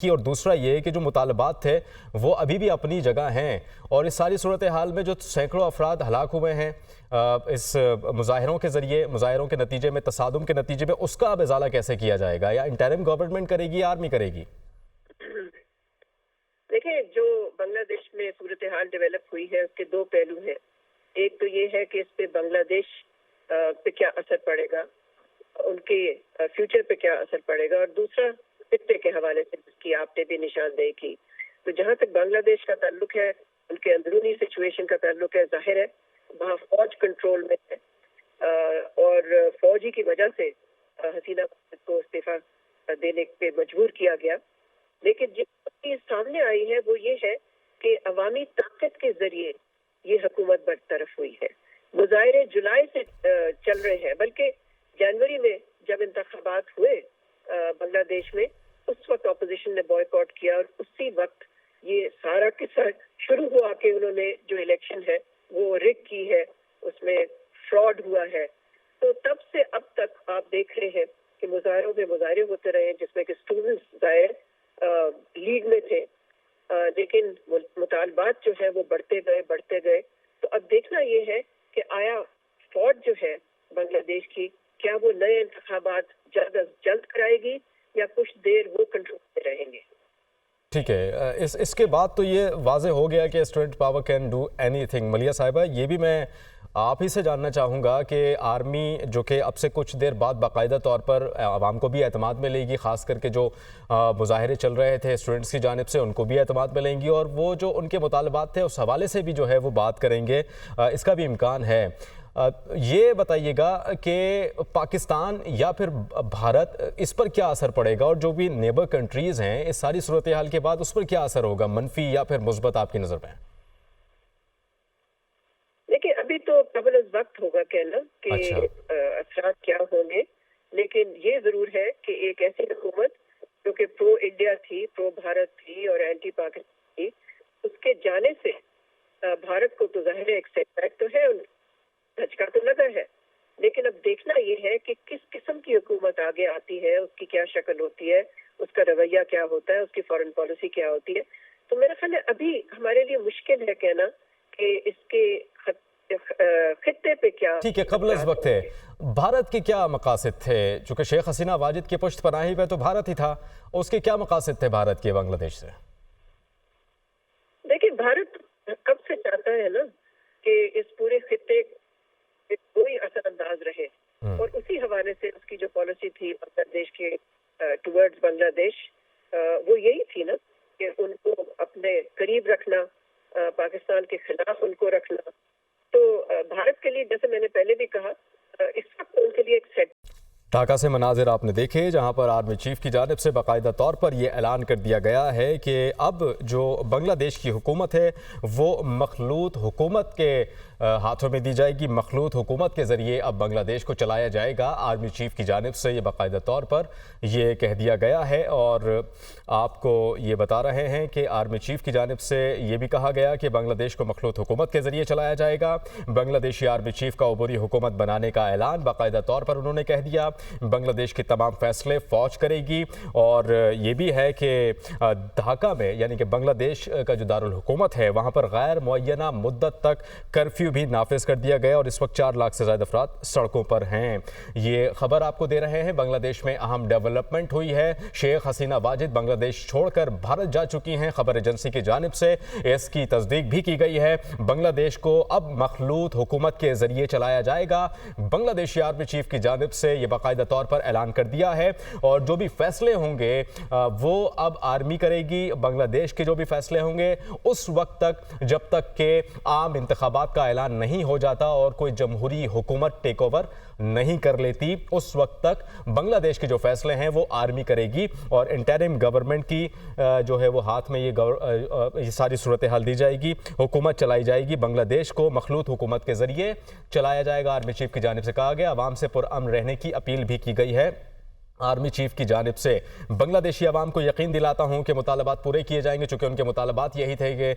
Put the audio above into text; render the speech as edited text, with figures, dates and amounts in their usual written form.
اور دوسرا یہ کہ جو مطالبات تھے وہ ابھی بھی اپنی جگہ ہیں، اور اس ساری صورتحال میں جو سینکڑوں افراد ہلاک ہوئے ہیں اس مظاہروں کے ذریعے، مظاہروں کے نتیجے میں، تصادم کے نتیجے میں، اس کا اب ازالہ کیسے کیا جائے گا؟ یا انٹرم گورنمنٹ کرے گی یا آرمی کرے گی؟ دیکھیں، جو بنگلہ دیش میں صورتحال ڈیولپ ہوئی ہے اس کے دو پہلو ہیں۔ ایک تو یہ ہے کہ اس پہ بنگلہ دیش پہ کیا اثر پڑے گا، ان کے فیوچر پہ کیا اثر پڑے گا، اور دوسرا خطے کے حوالے سے جس کی آپ نے بھی نشاندہی کی۔ تو جہاں تک بنگلہ دیش کا تعلق ہے، ان کے اندرونی سچویشن کا تعلق ہے، ظاہر ہے وہاں فوج کنٹرول میں ہے، اور فوج ہی کی وجہ سے حسینہ کو استعفیٰ دینے پہ مجبور کیا گیا۔ لیکن جو چیز سامنے آئی ہے وہ یہ ہے کہ عوامی طاقت کے ذریعے یہ حکومت برطرف ہوئی ہے۔ مظاہرے جولائی سے چل رہے ہیں، بلکہ جنوری میں جب انتخابات ہوئے بنگلہ دیش میں، اس وقت اپوزیشن نے بوائیکاٹ کیا، اور اسی وقت یہ سارا قصہ شروع ہوا کہ انہوں نے جو الیکشن ہے وہ رگ کی ہے، اس میں فراڈ ہوا ہے۔ تو تب سے اب تک آپ دیکھ رہے ہیں کہ مظاہروں پہ مظاہرے ہوتے رہے، جس میں کہ اسٹوڈنٹس ظاہر لیڈ میں تھے، لیکن مطالبات جو ہے وہ بڑھتے گئے۔ تو اب دیکھنا یہ ہے کہ آیا فوج جو ہے بنگلہ دیش کی، کیا وہ نئے انتخابات جلد از جلد کرائے گی یا کچھ دیر وہ کنٹرول میں رہیں گے؟ ٹھیک ہے، اس کے بعد تو یہ واضح ہو گیا کہ student power can do any thing. Millia صاحبہ، یہ بھی میں آپ ہی سے جاننا چاہوں گا کہ آرمی جو کہ اب سے کچھ دیر بعد باقاعدہ طور پر عوام کو بھی اعتماد میں لے گی، خاص کر کے جو مظاہرے چل رہے تھے اسٹوڈنٹس کی جانب سے، ان کو بھی اعتماد میں لیں گی، اور وہ جو ان کے مطالبات تھے اس حوالے سے بھی جو ہے وہ بات کریں گے، اس کا بھی امکان ہے۔ یہ بتائیے گا کہ پاکستان یا پھر بھارت، اس پر کیا اثر پڑے گا، اور جو بھی نیبر کنٹریز ہیں اس ساری صورتحال کے بعد اس پر کیا اثر ہوگا، منفی یا پھر مثبت آپ کی نظر میں؟ دیکھیں، ابھی تو قبل از وقت ہوگا کہنا کہ اثرات کیا ہوں گے، لیکن یہ ضرور ہے کہ ایک ایسی حکومت جو کہ پرو انڈیا تھی، پرو بھارت تھی اور اینٹی پاکستان تھی، اس کے جانے سے بھارت کو تو ظاہر ایک سیٹ بیک تو ہے، دھچکا تو لگا ہے، لیکن اب دیکھنا یہ ہے کہ کس قسم کی حکومت آگے آتی ہے، اس کی کیا شکل ہوتی ہے، اس کا رویہ کیا ہوتا ہے، اس کی فارن پالیسی کیا ہوتی ہے۔ تو میرا خیال ہے ابھی ہمارے لیے مشکل ہے کہنا کہ اس کے خطے پہ کیا۔ ٹھیک ہے، قبل از وقت ہے، بھارت کے کیا مقاصد تھے؟ چونکہ شیخ حسینہ واجد کے پشت پناہی پہ تو بھارت ہی تھا، اس کے کیا مقاصد تھے بھارت کے بنگلہ دیش سے؟ دیکھیں، بھارت کب سے چاہتا ہے نا کہ اس پورے خطے کوئی اثر انداز رہے، اور اسی حوالے سے اس کی جو پالیسی تھی بنگلہ دیش کے ٹورڈز بنگلہ دیش، وہ یہی تھی نا کہ ان کو اپنے قریب رکھنا، پاکستان کے خلاف ان کو رکھنا۔ تو بھارت کے لیے، جیسے میں نے پہلے بھی کہا، اس وقت ان کے لیے ایک سیٹ۔ ڈھاکہ سے مناظر آپ نے دیکھے جہاں پر آرمی چیف کی جانب سے باقاعدہ طور پر یہ اعلان کر دیا گیا ہے کہ اب جو بنگلہ دیش کی حکومت ہے وہ مخلوط حکومت کے ہاتھوں میں دی جائے گی، مخلوط حکومت کے ذریعے اب بنگلہ دیش کو چلایا جائے گا۔ آرمی چیف کی جانب سے یہ باقاعدہ طور پر یہ کہہ دیا گیا ہے، اور آپ کو یہ بتا رہے ہیں کہ آرمی چیف کی جانب سے یہ بھی کہا گیا کہ بنگلہ دیش کو مخلوط حکومت کے ذریعے چلایا جائے گا۔ بنگلہ دیشی آرمی چیف کا عبوری حکومت بنانے کا اعلان باقاعدہ طور پر انہوں نے کہہ دیا۔ بنگلہ دیش کے تمام فیصلے فوج کرے گی، اور یہ بھی ہے کہ ڈھاکہ میں، یعنی کہ بنگلہ دیش کا جو دارالحکومت ہے، وہاں پر غیر معینہ مدت تک کرفیو بھی نافذ کر دیا گیا، اور اس وقت 4 لاکھ سے زائد افراد سڑکوں پر ہیں۔ یہ خبر آپ کو دے رہے ہیں، بنگلہ دیش میں اہم ڈیولپمنٹ ہوئی ہے۔ شیخ حسینہ واجد بنگلہ دیش چھوڑ کر بھارت جا چکی ہیں، خبر ایجنسی کی جانب سے اس کی تصدیق بھی کی گئی ہے۔ بنگلہ دیش کو اب مخلوط حکومت کے ذریعے چلایا جائے گا۔ بنگلہ دیشی آرمی چیف کی جانب سے یہ باقاعدہ طور پر اعلان کر دیا ہے، اور جو بھی فیصلے ہوں گے وہ اب آرمی کرے گی۔ بنگلہ دیش کے جو بھی فیصلے ہوں گے اس وقت تک، جب تک کہ عام انتخابات کا اعلان نہیں ہو جاتا اور کوئی جمہوری حکومت ٹیک اوور نہیں کر لیتی، اس وقت تک بنگلہ دیش کے جو فیصلے ہیں وہ آرمی کرے گی، اور انٹرم گورنمنٹ کی جو ہے وہ ہاتھ میں یہ ساری صورتحال دی جائے گی، حکومت چلائی جائے گی۔ بنگلہ دیش کو مخلوط حکومت کے ذریعے چلایا جائے گا، آرمی چیف کی جانب سے کہا گیا۔ عوام سے پرامن رہنے کی اپیل بھی کی گئی ہے آرمی چیف کی جانب سے۔ بنگلہ دیشی عوام کو یقین دلاتا ہوں کہ مطالبات پورے کیے جائیں گے، چونکہ ان کے مطالبات یہی تھے کہ